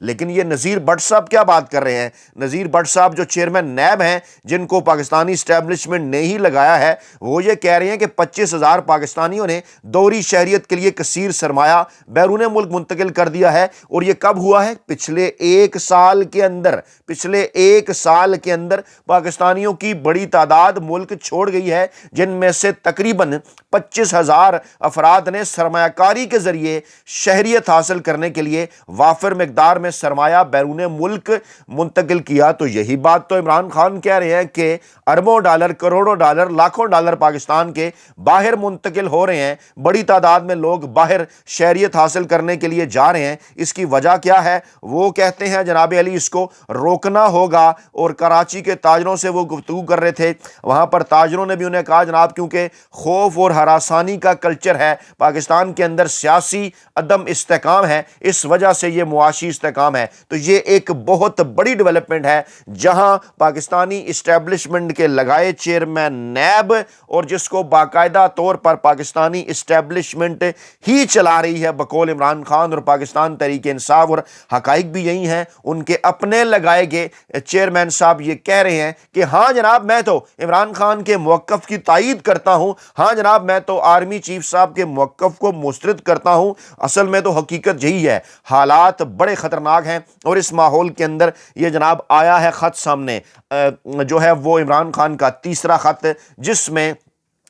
لیکن یہ نذیر بٹ صاحب کیا بات کر رہے ہیں؟ نذیر بٹ صاحب جو چیئرمین نیب ہیں، جن کو پاکستانی اسٹیبلشمنٹ نے ہی لگایا ہے، وہ یہ کہہ رہے ہیں کہ 25,000 پاکستانیوں نے دوہری شہریت کے لیے کثیر سرمایہ بیرون ملک منتقل کر دیا ہے، اور یہ کب ہوا ہے؟ پچھلے ایک سال کے اندر پاکستانیوں کی بڑی تعداد ملک چھوڑ گئی ہے، جن میں سے تقریباً 25,000 افراد نے سرمایہ کاری کے ذریعے شہریت حاصل کرنے کے لیے وافر مقدار میں سرمایہ بیرون ملک منتقل کیا۔ تو یہی بات تو عمران خان کہہ رہے ہیں کہ اربوں ڈالر، کروڑوں ڈالر، لاکھوں ڈالر پاکستان کے باہر منتقل ہو رہے ہیں، بڑی تعداد میں لوگ باہر شہریت حاصل کرنے کے لیے جا رہے ہیں۔ اس کی وجہ کیا ہے؟ وہ کہتے ہیں جناب علی اس کو روکنا ہوگا، اور کراچی کے تاجروں سے وہ گفتگو کر رہے تھے، وہاں پر تاجروں نے بھی انہیں کہا جناب کیونکہ خوف اور ہراسانی کا کلچر ہے پاکستان کے اندر، سیاسی عدم استحکام ہے، اس وجہ سے یہ معاشی استحکام ہے۔ تو یہ ایک بہت بڑی ڈیولپمنٹ ہے، جہاں پاکستانی اسٹیبلشمنٹ کے لگائے چیئرمین نیب، اور جس کو باقاعدہ طور پر پاکستانی اسٹیبلشمنٹ ہی چلا رہی ہے بقول عمران خان اور پاکستان تحریک انصاف، اور حقائق بھی یہی ہیں، ان کے اپنے لگائے گئے چیئرمین صاحب یہ کہہ رہے ہیں کہ ہاں جناب میں تو عمران خان کے موقف کی تائید کرتا ہوں، ہاں جناب میں تو آرمی چیف صاحب کے موقف کو مسترد کرتا ہوں۔ اصل میں تو حقیقت یہی ہے، حالات بڑے خطرناک ہیں، اور اس ماحول کے اندر یہ جناب آیا ہے خط سامنے، جو ہے وہ عمران خان کا تیسرا خط،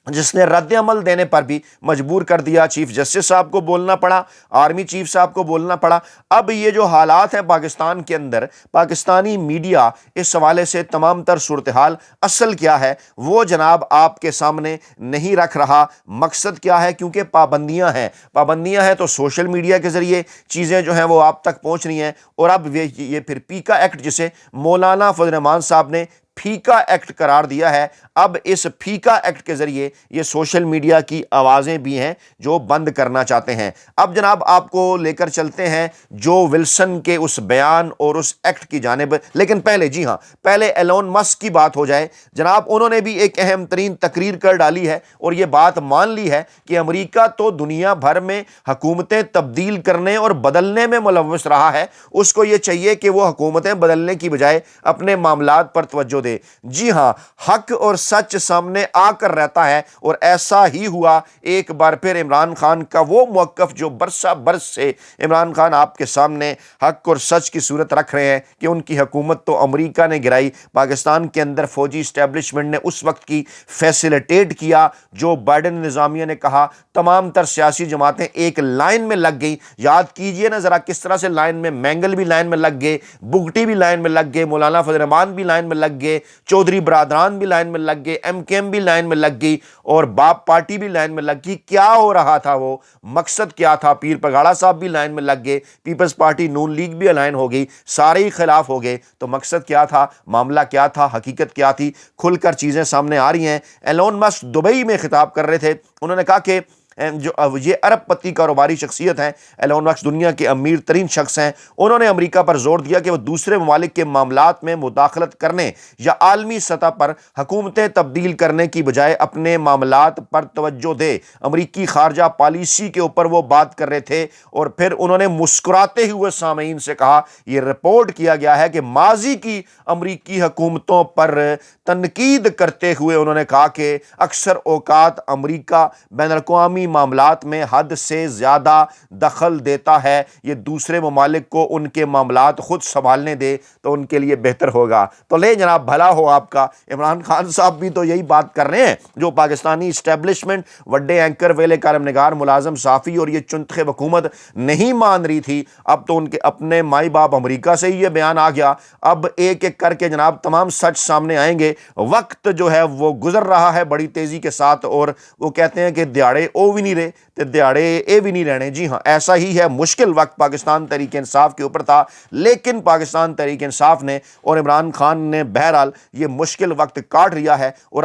جس نے رد عمل دینے پر بھی مجبور کر دیا، چیف جسٹس صاحب کو بولنا پڑا، آرمی چیف صاحب کو بولنا پڑا۔ اب یہ جو حالات ہیں پاکستان کے اندر، پاکستانی میڈیا اس حوالے سے تمام تر صورتحال اصل کیا ہے وہ جناب آپ کے سامنے نہیں رکھ رہا۔ مقصد کیا ہے؟ کیونکہ پابندیاں ہیں تو سوشل میڈیا کے ذریعے چیزیں جو ہیں وہ آپ تک پہنچ رہی ہیں، اور اب یہ پھر پیکا ایکٹ، جسے مولانا فضل الرحمان صاحب نے پھیکا ایکٹ قرار دیا ہے، اب اس پھیکا ایکٹ کے ذریعے یہ سوشل میڈیا کی آوازیں بھی ہیں جو بند کرنا چاہتے ہیں۔ اب جناب آپ کو لے کر چلتے ہیں جو ولسن کے اس بیان اور اس ایکٹ کی جانب، لیکن پہلے ایلون مسک کی بات ہو جائے۔ جناب انہوں نے بھی ایک اہم ترین تقریر کر ڈالی ہے، اور یہ بات مان لی ہے کہ امریکہ تو دنیا بھر میں حکومتیں تبدیل کرنے اور بدلنے میں ملوث رہا ہے، اس کو یہ چاہیے کہ وہ حکومتیں بدلنے کی بجائے اپنے معاملات پر توجہ دے۔ جی ہاں، حق اور سچ سامنے آ کر رہتا ہے، اور ایسا ہی ہوا ایک بار پھر عمران خان کا وہ موقف جو برسہ برس سے عمران خان آپ کے سامنے حق اور سچ کی صورت رکھ رہے ہیں کہ ان کی حکومت تو امریکہ نے گرائی، پاکستان کے اندر فوجی اسٹیبلشمنٹ نے اس وقت کی فیسیلیٹیٹ کیا جو بائیڈن نظامیہ نے کہا، تمام تر سیاسی جماعتیں ایک لائن میں لگ گئی۔ یاد کیجئے نا ذرا کس طرح سے لائن میں، مینگل بھی لائن میں لگ گئے، بگٹی بھی لائن میں لگ گئے، مولانا فضل الرحمان بھی لائن میں لگ گئے، چودھری برادران بھی لائن میں لگ گئے، ایم کے ایم بھی لائن میں لگ گئی، اور باپ پارٹی بھی لائن میں لگ گئی۔ کیا ہو رہا تھا؟ وہ مقصد کیا تھا؟ پیر پگاڑا صاحب بھی لائن میں لگ گئے، پیپلز پارٹی نون لیگ بھی الائن ہو گئی، سارے ہی خلاف ہو گئے۔ تو مقصد کیا تھا؟ معاملہ کیا تھا؟ حقیقت کیا تھی؟ کھل کر چیزیں سامنے آ رہی ہیں۔ ایلون مسک دبئی میں خطاب کر رہے تھے، انہوں نے کہا کہ جو یہ ارب پتی کاروباری شخصیت ہیں، ایلون مسک دنیا کے امیر ترین شخص ہیں، انہوں نے امریکہ پر زور دیا کہ وہ دوسرے ممالک کے معاملات میں مداخلت کرنے یا عالمی سطح پر حکومتیں تبدیل کرنے کی بجائے اپنے معاملات پر توجہ دے۔ امریکی خارجہ پالیسی کے اوپر وہ بات کر رہے تھے، اور پھر انہوں نے مسکراتے ہوئے سامعین سے کہا، یہ رپورٹ کیا گیا ہے کہ ماضی کی امریکی حکومتوں پر تنقید کرتے ہوئے انہوں نے کہا کہ اکثر اوقات امریکہ بین الاقوامی معاملات میں حد سے زیادہ دخل دیتا ہے، یہ دوسرے ممالک کو ان کے معاملات خود سنبھالنے دے تو ان کے لیے بہتر ہوگا۔ تو لے جناب بھلا ہو آپ کا، عمران خان صاحب بھی تو یہی بات کر رہے ہیں جو پاکستانی اسٹیبلشمنٹ، وڈے اینکر، ویلے کالم نگار، ملازم، صحافی اور یہ چنتخ حکومت نہیں مان رہی تھی، اب تو ان کے اپنے مائی باپ امریکہ سے ہی یہ بیان آ گیا۔ اب ایک ایک کر کے جناب تمام سچ سامنے آئیں گے۔ وقت جو ہے وہ گزر رہا ہے بڑی تیزی کے ساتھ، اور وہ کہتے ہیں کہ دیہڑے او بھی نہیں رہے تے دیہڑے اے بھی نہیں رہنے۔ جی ہاں، ایسا ہی ہے، مشکل وقت پاکستان تحریک انصاف کے اوپر تھا، لیکن پاکستان تحریک انصاف نے اور عمران خان نے بہرحال یہ مشکل وقت کاٹ لیا ہے، اور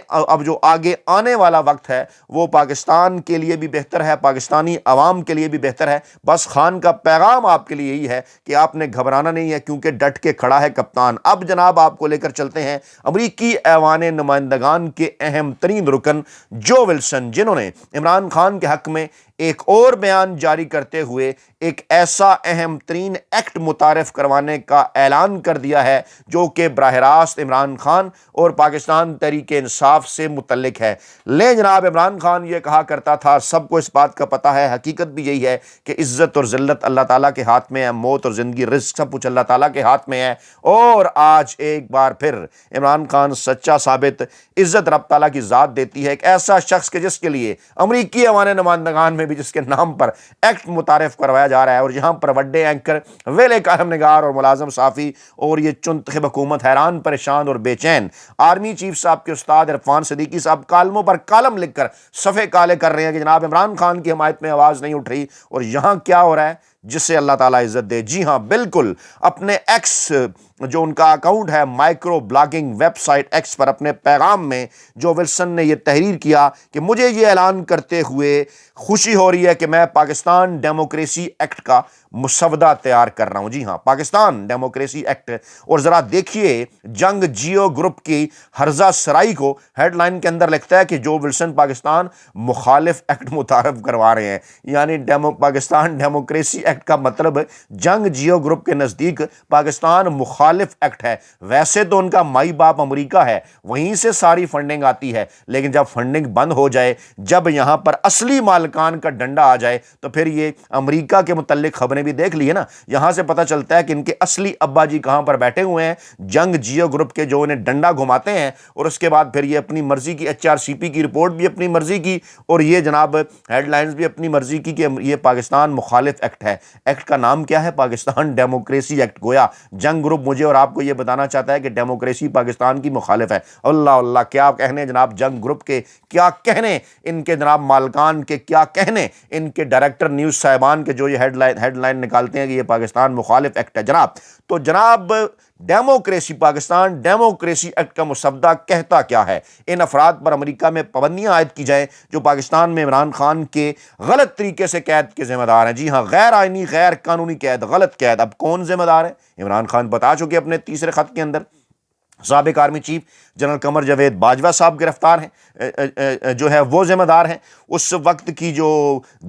اب جو آگے آنے والا وقت ہے وہ پاکستان کے لیے بھی بہتر ہے، پاکستانی عوام کے لیے بھی بہتر ہے۔ بس خان کا پیغام آپ کے لیے یہی ہے کہ آپ نے گھبرانا نہیں ہے، کیونکہ ڈٹ کے کھڑا ہے کپتان۔ اب جناب آپ کو لے کر چلتے ہیں امریکی ایوان نمائندگان کے اہم ترین رکن جو ولسن، جنہوں نے عمران خان کے حق میں ایک اور بیان جاری کرتے ہوئے ایک ایسا اہم ترین ایکٹ متعارف کروانے کا اعلان کر دیا ہے جو کہ براہ راست عمران خان اور پاکستان تحریک انصاف سے متعلق ہے۔ لیں جناب، عمران خان یہ کہا کرتا تھا، سب کو اس بات کا پتہ ہے، حقیقت بھی یہی ہے کہ عزت اور ذلت اللہ تعالیٰ کے ہاتھ میں ہے، موت اور زندگی، رزق، سب کچھ اللہ تعالیٰ کے ہاتھ میں ہے۔ اور آج ایک بار پھر عمران خان سچا ثابت، عزت رب تعالیٰ کی ذات دیتی ہے۔ ایک ایسا شخص کہ جس کے لیے امریکی ایوان نمائندگان میں بھی جس کے نام پر ایکٹ متعارف کروایا جا رہا ہے، اور یہاں پر وڈے اینکر، ویلے کالم نگار اور ملازم صحافی اور یہ چنتخب حکومت حیران پریشان اور بے چین، آرمی چیف صاحب کے استاد عرفان صدیقی صاحب کالموں پر کالم لکھ کر صفحے کالے کر رہے ہیں کہ جناب عمران خان کی حمایت میں آواز نہیں اٹھ رہی۔ اور یہاں کیا ہو رہا ہے؟ جسے اللہ تعالیٰ عزت دے، جی ہاں بالکل، اپنے ایکس جو ان کا اکاؤنٹ ہے microblogging website X پر، اپنے پیغام میں جو ولسن نے یہ تحریر کیا کہ مجھے یہ اعلان کرتے ہوئے خوشی ہو رہی ہے کہ میں پاکستان ڈیموکریسی ایکٹ کا مسودہ تیار کر رہا ہوں۔ جی ہاں، پاکستان ڈیموکریسی ایکٹ۔ اور ذرا دیکھیے جنگ جیو گروپ کی ہرزہ سرائی کو ہیڈ لائن کے اندر لکھتا ہے کہ جو ولسن پاکستان مخالف ایکٹ متعارف کروا رہے ہیں، یعنی پاکستان ڈیموکریسی ایکٹ کا مطلب جنگ جیو گروپ کے نزدیک پاکستان مخالف ایکٹ ہے۔ ویسے تو ان کا مائی باپ امریکہ ہے، وہیں سے ساری فنڈنگ آتی ہے، لیکن جب فنڈنگ بند ہو جائے، جب یہاں پر اصلی مالکان کا ڈنڈا آ جائے، تو پھر یہ امریکہ کے متعلق خبریں بھی دیکھ لی ہے نا۔ یہاں سے پتہ چلتا ہے کہ ان کے اصلی ابا جی کہاں پر بیٹھے ہوئے ہیں، جنگ جیو گروپ کے، جو انہیں ڈنڈا گھماتے ہیں، اور اس کے بعد پھر یہ اپنی مرضی کی HRCP کی رپورٹ بھی اپنی مرضی کی، اور یہ جناب ہیڈ لائنز بھی اپنی مرضی کی کہ یہ پاکستان مخالف ایکٹ ہے۔ ایکٹ کا نام کیا ہے؟ Pakistan democracy act. گویا جنگ گروپ مجھے اور آپ کو یہ بتانا چاہتا ہے کہ ڈیموکریسی پاکستان کی مخالف ہے۔ اللہ اللہ، کیا کہنے جناب جنگ گروپ کے، کیا کہنے ان کے جناب مالکان کے، کیا کہنے ان کے ڈائریکٹر نیوز صاحبان کے، جو یہ ہیڈ لائن نکالتے ہیں کہ یہ پاکستان مخالف ایکٹ ہے جناب۔ تو جناب ڈیموکریسی، پاکستان ڈیموکریسی ایکٹ کا مسودہ کہتا کیا ہے؟ ان افراد پر امریکہ میں پابندیاں عائد کی جائیں جو پاکستان میں عمران خان کے غلط طریقے سے قید کے ذمہ دار ہیں۔ جی ہاں، غیر آئینی، غیر قانونی قید، غلط قید۔ اب کون ذمہ دار ہے؟ عمران خان بتا چکے اپنے تیسرے خط کے اندر۔ سابق army chief general Qamar Javed Bajwa صاحب گرفتار ہیں، جو ہے وہ ذمہ دار ہیں۔ اس وقت کی جو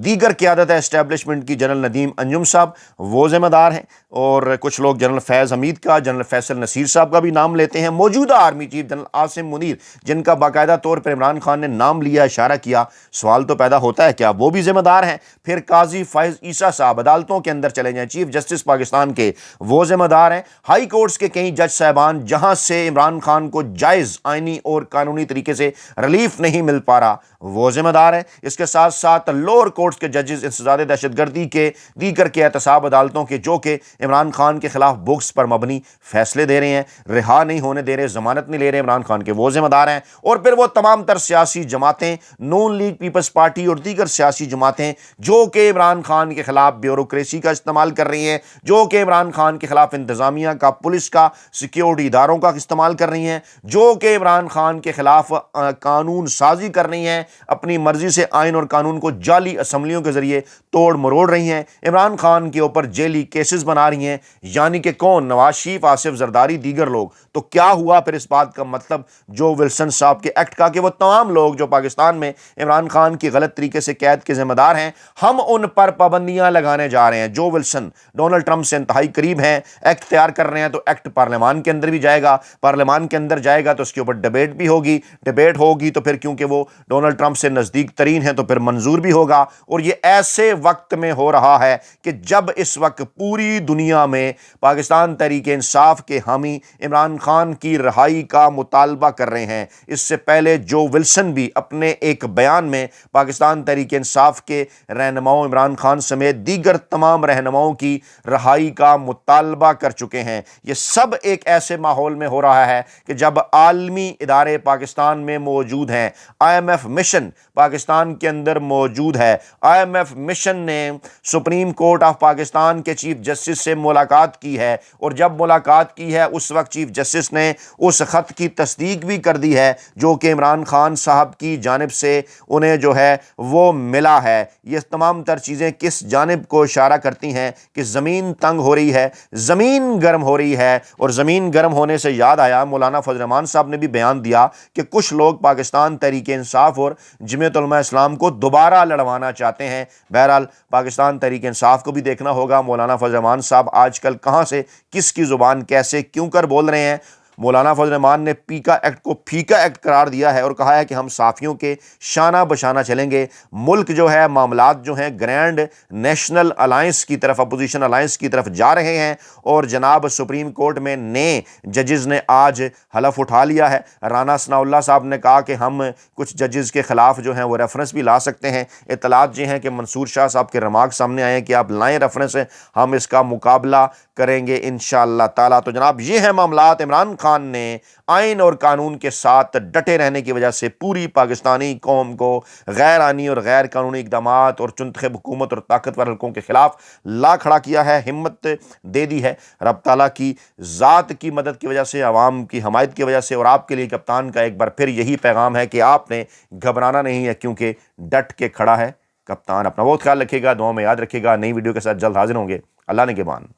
دیگر قیادت ہے اسٹیبلشمنٹ کی، جنرل ندیم انجم صاحب، وہ ذمہ دار ہیں، اور کچھ لوگ جنرل فیض حمید کا، جنرل فیصل نصیر صاحب کا بھی نام لیتے ہیں۔ موجودہ army chief general Asim Munir, جن کا باقاعدہ طور پر عمران خان نے نام لیا، اشارہ کیا، سوال تو پیدا ہوتا ہے کیا وہ بھی ذمہ دار ہیں؟ پھر قاضی فائز عیسیٰ صاحب، عدالتوں کے اندر چلے جائیں، چیف جسٹس پاکستان کے، وہ ذمہ دار ہیں۔ ہائی کورٹس کے کئی جج صاحبان، جہاں سے عمران خان کو جائز آئینی اور قانونی طریقے سے ریلیف نہیں مل پا رہا، وہ ذمہ دار ہیں۔ اس کے ساتھ ساتھ لوور کورٹس کے ججز، انسداد دہشت گردی کے دیگر کے احتساب عدالتوں کے، جو کہ عمران خان کے خلاف بوکس پر مبنی فیصلے دے رہے ہیں، رہا نہیں ہونے دے رہے، ضمانت نہیں لے رہے عمران خان کے، وہ ذمہ دار ہیں۔ اور پھر وہ تمام تر سیاسی جماعتیں، نون لیگ، پیپلز پارٹی اور دیگر سیاسی جماعتیں، جو کہ عمران خان کے خلاف بیوروکریسی کا استعمال کر رہی ہیں، جو کہ عمران خان کے خلاف انتظامیہ کا، پولیس کا، سیکیورٹی اداروں کا استعمال کر رہی ہیں، جو کہ عمران خان کے خلاف قانون سازی کر رہی ہیں، اپنی مرضی سے آئین اور قانون کو جعلی اسمبلیوں کے ذریعے توڑ مروڑ رہی ہیں، عمران خان کے اوپر جیلی کیسز بنا رہی ہیں، یعنی کہ کون؟ نواز شریف، آصف زرداری، دیگر لوگ۔ تو کیا ہوا پھر اس بات کا مطلب جو ولسن صاحب کے ایکٹ کا، کہ وہ تمام لوگ جو پاکستان میں عمران خان کی غلط طریقے سے قید کے ذمہ دار ہیں، ہم ان پر پابندیاں لگانے جا رہے ہیں۔ جو ولسن ڈونلڈ ٹرمپ سے انتہائی قریب ہیں، ایکٹ تیار کر رہے ہیں، تو ایکٹ پارلیمان کے اندر بھی جائے گا، پارلیمان کے اندر جائے گا تو اس کے اوپر ڈیبیٹ بھی ہوگی، ڈیبیٹ ہوگی تو پھر کیونکہ وہ ڈونلڈ ٹرمپ سے نزدیک ترین ہیں تو پھر منظور بھی ہوگا۔ اور یہ ایسے وقت میں ہو رہا ہے کہ جب اس وقت پوری دنیا میں پاکستان تحریک انصاف کے حامی عمران خان کی رہائی کا مطالبہ کر رہے ہیں۔ اس سے پہلے جو ولسن بھی اپنے ایک بیان میں پاکستان تحریک انصاف کے رہنماؤں، عمران خان سمیت دیگر تمام رہنماؤں کی رہائی کا مطالبہ کر چکے ہیں۔ یہ سب ایک ایسے ماحول میں ہو رہا ہے کہ جب عالمی ادارے پاکستان میں موجود ہیں، IMF مشن پاکستان کے اندر موجود ہے، IMF مشن نے سپریم کورٹ آف پاکستان کے چیف جسٹس سے ملاقات کی ہے، اور جب ملاقات کی ہے اس وقت چیف جسٹس نے اس خط کی تصدیق بھی کر دی ہے جو کہ عمران خان صاحب کی جانب سے انہیں جو ہے وہ ملا ہے۔ یہ تمام تر چیزیں کس جانب کو اشارہ کرتی ہیں کہ زمین تنگ ہو رہی ہے، زمین گرم ہو رہی ہے، اور زمین گرم ہونے سے یاد یاد آیا مولانا فضل الرحمان صاحب نے بھی بیان دیا کہ کچھ لوگ پاکستان تحریک انصاف اور جمعیت علماء اسلام کو دوبارہ لڑوانا چاہتے ہیں۔ بہرحال پاکستان تحریک انصاف کو بھی دیکھنا ہوگا مولانا فضل الرحمان صاحب آج کل کہاں سے کس کی زبان کیسے کیوں کر بول رہے ہیں۔ مولانا فضل الرحمان نے پیکا ایکٹ کو پھیکا ایکٹ قرار دیا ہے اور کہا ہے کہ ہم صحافیوں کے شانہ بشانہ چلیں گے۔ ملک جو ہے معاملات جو ہیں گرینڈ نیشنل الائنس کی طرف، اپوزیشن الائنس کی طرف جا رہے ہیں، اور جناب سپریم کورٹ میں نئے ججز نے آج حلف اٹھا لیا ہے۔ رانا ثناء اللہ صاحب نے کہا کہ ہم کچھ ججز کے خلاف جو ہیں وہ ریفرنس بھی لا سکتے ہیں۔ اطلاعات یہ ہیں کہ منصور شاہ صاحب کے ریمارک سامنے آئے ہیں کہ آپ لائیں ریفرنس، ہم اس کا مقابلہ کریں گے انشاءاللہ تعالیٰ۔ تو جناب یہ ہیں معاملات۔ عمران خان نے آئین اور قانون کے ساتھ ڈٹے رہنے کی وجہ سے پوری پاکستانی قوم کو غیر آئینی اور غیر قانونی اقدامات اور چنتخب حکومت اور طاقتور حلقوں کے خلاف لا کھڑا کیا ہے، ہمت دے دی ہے۔ رب تعالیٰ کی ذات کی مدد کی وجہ سے، عوام کی حمایت کی وجہ سے، اور آپ کے لیے کپتان کا ایک بار پھر یہی پیغام ہے کہ آپ نے گھبرانا نہیں ہے، کیونکہ ڈٹ کے کھڑا ہے کپتان۔ اپنا بہت خیال رکھیے گا، دعاؤں میں یاد رکھیے گا۔ نئی ویڈیو کے ساتھ جلد حاضر ہوں گے۔ اللہ نگہبان۔